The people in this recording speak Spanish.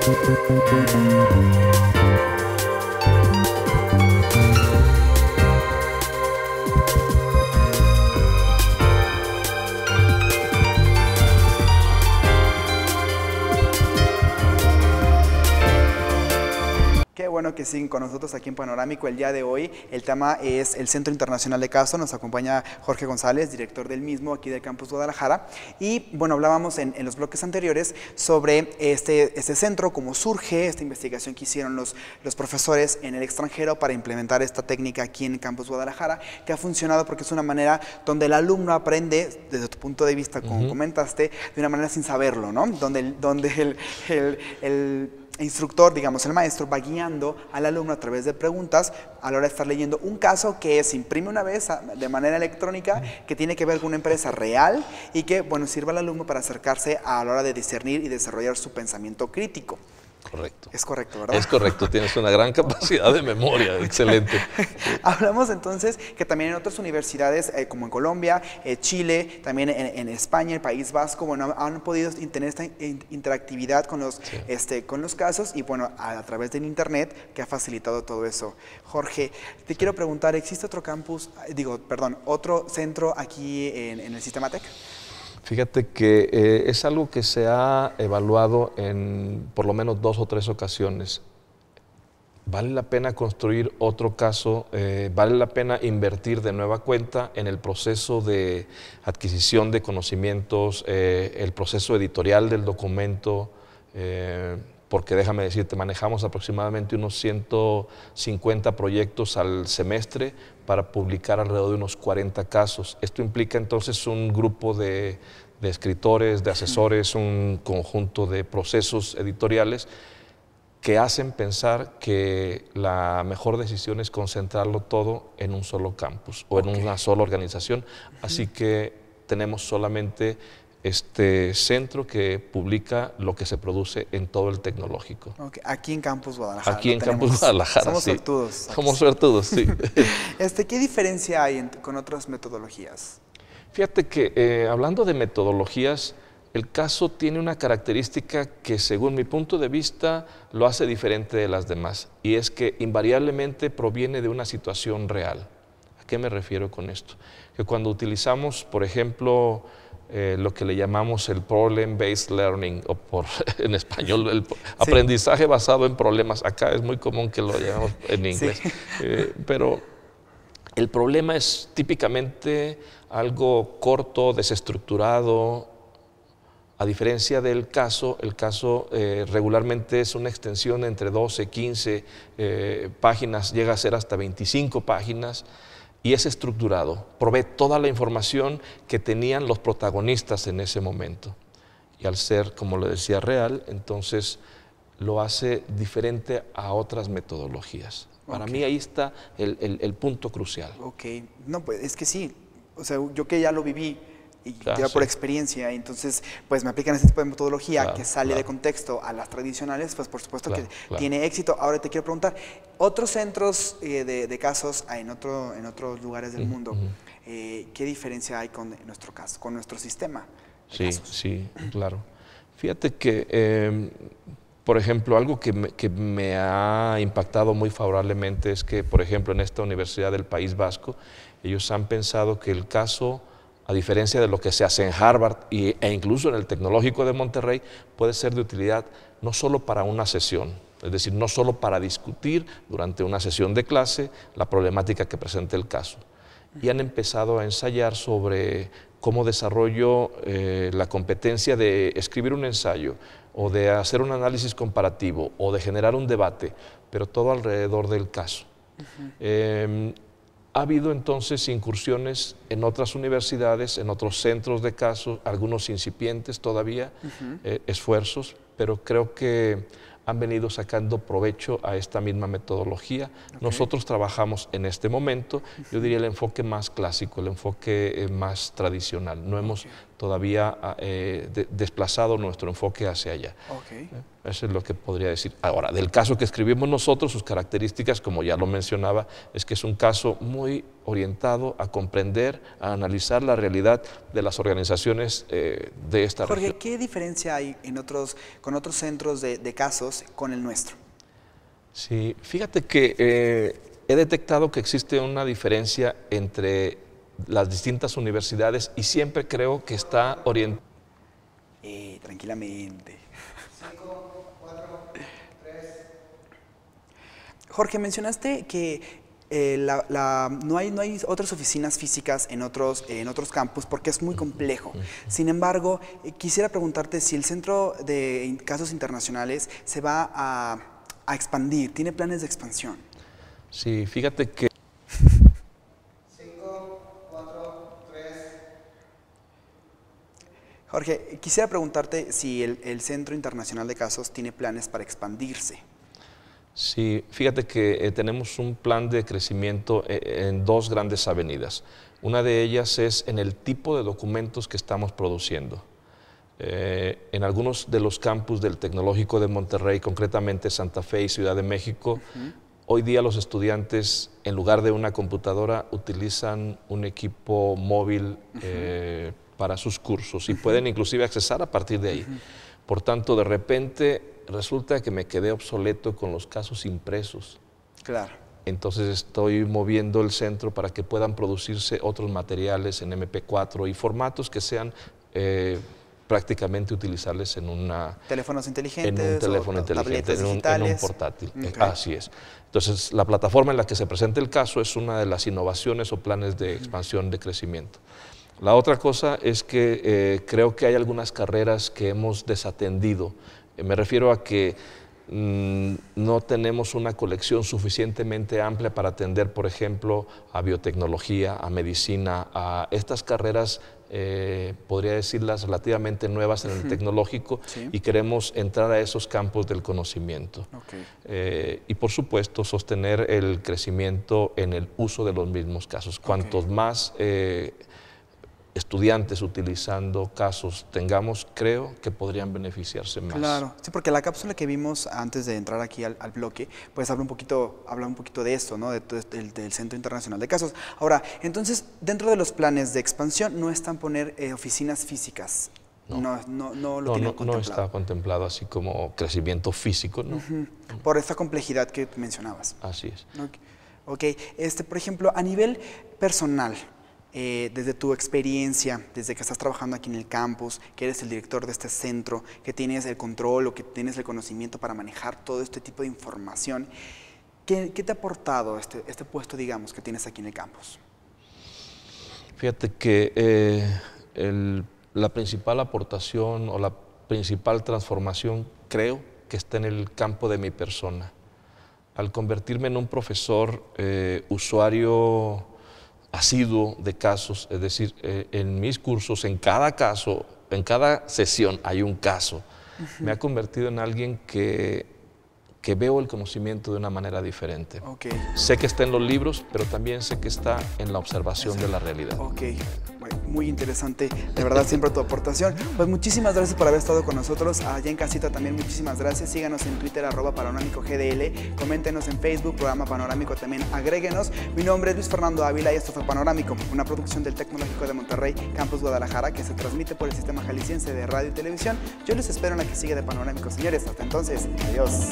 Qué bueno que siguen con nosotros aquí en Panorámico. El día de hoy el tema es el Centro Internacional de Caso. Nos acompaña Jorge González, director del mismo aquí del Campus Guadalajara. Y bueno, hablábamos en los bloques anteriores sobre este centro, cómo surge, esta investigación que hicieron los profesores en el extranjero para implementar esta técnica aquí en el Campus Guadalajara, que ha funcionado porque es una manera donde el alumno aprende, desde tu punto de vista, como comentaste, de una manera sin saberlo, ¿no? Donde el instructor, digamos el maestro, va guiando al alumno a través de preguntas a la hora de estar leyendo un caso que se imprime una vez de manera electrónica, que tiene que ver con una empresa real y que, bueno, sirve al alumno para acercarse a la hora de discernir y desarrollar su pensamiento crítico. Correcto. Es correcto, ¿verdad? Es correcto, tienes una gran capacidad de memoria, excelente. Hablamos entonces que también en otras universidades, como en Colombia, Chile, también en España, el País Vasco, bueno, han podido tener esta interactividad con los casos y bueno, a través del internet que ha facilitado todo eso. Jorge, te quiero preguntar, ¿existe otro campus, otro centro aquí en el Sistema TEC? Fíjate que es algo que se ha evaluado en por lo menos 2 o 3 ocasiones. Vale la pena construir otro caso, vale la pena invertir de nueva cuenta en el proceso de adquisición de conocimientos, el proceso editorial del documento, porque déjame decirte, manejamos aproximadamente unos 150 proyectos al semestre para publicar alrededor de unos 40 casos. Esto implica entonces un grupo de escritores, de asesores, un conjunto de procesos editoriales que hacen pensar que la mejor decisión es concentrarlo todo en un solo campus o en una sola organización. Así que tenemos solamente este centro que publica lo que se produce en todo el tecnológico. Aquí en Campus Guadalajara. Aquí en Campus Guadalajara, Somos sí. suertudos. Somos suertudos, sí. ¿Qué diferencia hay con otras metodologías? Fíjate que hablando de metodologías, el caso tiene una característica que según mi punto de vista lo hace diferente de las demás, y es que invariablemente proviene de una situación real. ¿A qué me refiero con esto? Que cuando utilizamos, por ejemplo, lo que le llamamos el problem-based learning, o en español el aprendizaje basado en problemas, acá es muy común que lo llamemos en inglés, pero el problema es típicamente algo corto, desestructurado. A diferencia del caso, el caso regularmente es una extensión entre 12, 15 páginas, llega a ser hasta 25 páginas, y es estructurado, provee toda la información que tenían los protagonistas en ese momento. Y al ser, como le decía, real, entonces lo hace diferente a otras metodologías. Para mí ahí está el punto crucial. No, pues es que sí, o sea, yo que ya lo viví, y ya por experiencia, entonces pues me aplican este tipo de metodología que sale de contexto a las tradicionales, pues por supuesto que tiene éxito. Ahora te quiero preguntar, otros centros de casos en otros lugares del mundo, ¿qué diferencia hay con nuestro caso, con nuestro sistema de casos? Sí, claro. Fíjate que, por ejemplo, algo que me ha impactado muy favorablemente es que, por ejemplo, en esta Universidad del País Vasco, ellos han pensado que el caso, a diferencia de lo que se hace en Harvard e incluso en el Tecnológico de Monterrey, puede ser de utilidad no solo para una sesión, es decir, no solo para discutir durante una sesión de clase la problemática que presenta el caso. Y han empezado a ensayar sobre cómo desarrollo la competencia de escribir un ensayo o de hacer un análisis comparativo o de generar un debate, pero todo alrededor del caso. Ha habido entonces incursiones en otras universidades, en otros centros de casos, algunos incipientes todavía, esfuerzos, pero creo que han venido sacando provecho a esta misma metodología. Nosotros trabajamos en este momento, yo diría el enfoque más clásico, el enfoque más tradicional. No hemos todavía desplazado nuestro enfoque hacia allá. Okay. Eso es lo que podría decir. Ahora, del caso que escribimos nosotros, sus características, como ya lo mencionaba, es que es un caso muy orientado a comprender, a analizar la realidad de las organizaciones de esta región. Jorge, ¿qué diferencia hay con otros centros de casos con el nuestro? Sí, fíjate que he detectado que existe una diferencia entre las distintas universidades y siempre creo que está orientada. Tranquilamente. 5, 4, 3. Jorge, mencionaste que no hay otras oficinas físicas en otros campus porque es muy complejo. Sin embargo, quisiera preguntarte si el Centro de Casos Internacionales se va a expandir, ¿tiene planes de expansión? Sí, fíjate que... 5, 4, 3. Jorge, quisiera preguntarte si el Centro Internacional de Casos tiene planes para expandirse. Sí, fíjate que tenemos un plan de crecimiento en dos grandes avenidas. Una de ellas es en el tipo de documentos que estamos produciendo. En algunos de los campus del Tecnológico de Monterrey, concretamente Santa Fe y Ciudad de México, hoy día los estudiantes, en lugar de una computadora, utilizan un equipo móvil para sus cursos y pueden inclusive accesar a partir de ahí. Por tanto, de repente resulta que me quedé obsoleto con los casos impresos. Claro. Entonces estoy moviendo el centro para que puedan producirse otros materiales en MP4 y formatos que sean prácticamente utilizables en teléfonos inteligentes, en un teléfono inteligente, en un portátil. Okay. Así es. Entonces, la plataforma en la que se presenta el caso es una de las innovaciones o planes de expansión, de crecimiento. La otra cosa es que creo que hay algunas carreras que hemos desatendido. Me refiero a que no tenemos una colección suficientemente amplia para atender, por ejemplo, a biotecnología, a medicina, a estas carreras, podría decirlas, relativamente nuevas en el tecnológico, y queremos entrar a esos campos del conocimiento. Okay. Y, por supuesto, sostener el crecimiento en el uso de los mismos casos. Cuantos más estudiantes utilizando casos tengamos, creo que podrían beneficiarse más. Claro, sí, porque la cápsula que vimos antes de entrar aquí al bloque, pues habla un poquito de esto, ¿no? Del Centro Internacional de Casos. Ahora, entonces, dentro de los planes de expansión no están poner oficinas físicas. No lo tienen contemplado. No está contemplado así como crecimiento físico, ¿no? Por esta complejidad que mencionabas. Así es. Okay. Por ejemplo, a nivel personal, desde tu experiencia, desde que estás trabajando aquí en el campus, que eres el director de este centro, que tienes el control o que tienes el conocimiento para manejar todo este tipo de información, ¿qué te ha aportado este puesto, digamos, que tienes aquí en el campus? Fíjate que la principal aportación o la principal transformación creo que está en el campo de mi persona. Al convertirme en un profesor usuario asiduo de casos, es decir, en mis cursos, en cada caso, en cada sesión hay un caso. Me ha convertido en alguien que veo el conocimiento de una manera diferente. Sé que está en los libros, pero también sé que está en la observación de la realidad. Bueno, muy interesante, de verdad, siempre tu aportación. Pues muchísimas gracias por haber estado con nosotros. Allá en casita también muchísimas gracias. Síganos en Twitter, @panorámicogdl. Coméntenos en Facebook, Programa Panorámico también. Agréguenos. Mi nombre es Luis Fernando Ávila y esto fue Panorámico, una producción del Tecnológico de Monterrey, Campus Guadalajara, que se transmite por el Sistema Jalisciense de Radio y Televisión. Yo les espero en la que sigue de Panorámico, señores. Hasta entonces, adiós.